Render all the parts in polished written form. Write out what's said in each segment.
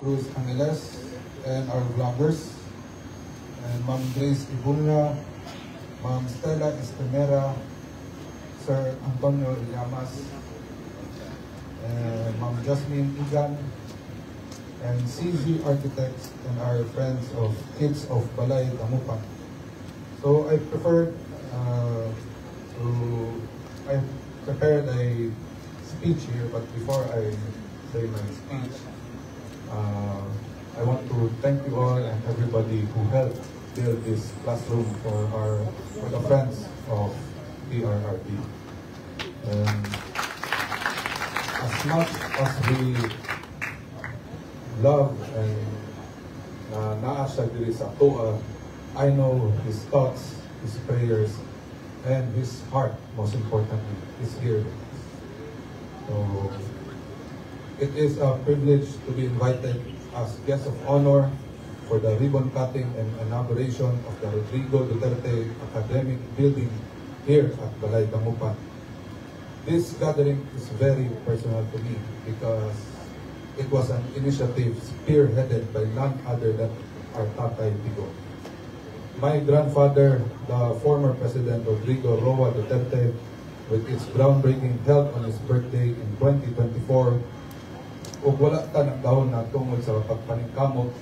Cruz Angeles and our vloggers, and Ma'am Grace Ibulna, Ma'am Stella Estemera, Sir Antonio Llamas, and Ma'am Jasmine Igan, and CZ Architects, and our friends of Kids of Balay Damupan. So I prepared a speech here, but before I say my speech, I want to thank you all and everybody who helped build this classroom for the friends of PRRD. And as much as we love and naa siya diri sa toa, I know his thoughts, his prayers, and his heart, most importantly, is here with us. So it is a privilege to be invited as guest of honor for the ribbon cutting and inauguration of the Rodrigo Duterte Academic Building here at Balay Damupan. This gathering is very personal to me because it was an initiative spearheaded by none other than our Tatay Digong. My grandfather, the former President Rodrigo Roa Duterte, with its groundbreaking held on his birthday in 2024, ug wala ta nagdahon na tungod sa pagpaningkamot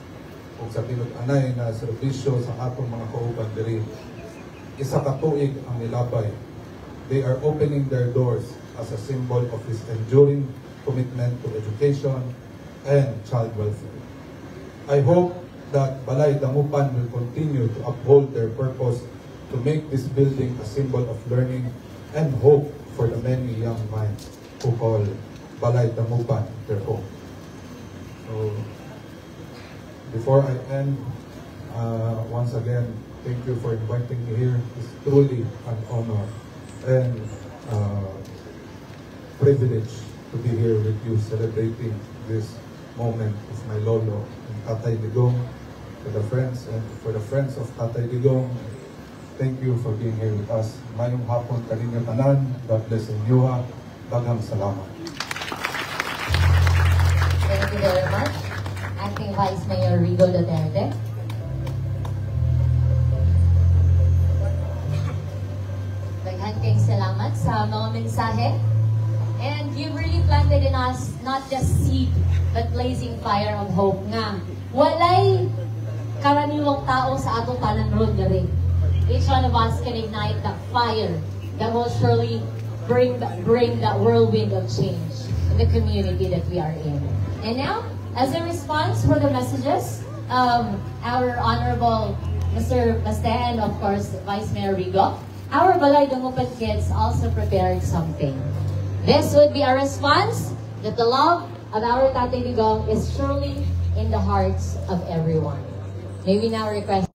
ug sa tinud-anay na serbisyo sa atong mga kauban diri. Isa ka tuig ang nilabay. They are opening their doors as a symbol of his enduring commitment to education and child welfare. I hope that Balay Damupan will continue to uphold their purpose to make this building a symbol of learning and hope for the many young minds who call Balay Damupan their home. So, before I end, once again, thank you for inviting me here. It's truly an honor and privilege to be here with you celebrating this moment of my lolo and Tatay Digong. For the friends of Tatay Digong, thank you for being here with us. Mayong hapon kaninyo tanan. God bless you. Daghang salamat. Thank you very much, Acting Vice Mayor Rigo Duterte. Daghang salamat sa mga mensahe. And you really planted in us not just seed, but blazing fire of hope nga. Walay karaniwang tao sa atong pananron diri. Each one of us can ignite that fire that will surely bring that whirlwind of change in the community that we are in. And now, as a response for the messages of our Honorable Mr. Baste and of course Vice Mayor Rigo, our Balay Damupan kids also prepared something. This would be a response that the love of our Tatay Digong is surely in the hearts of everyone. May we now request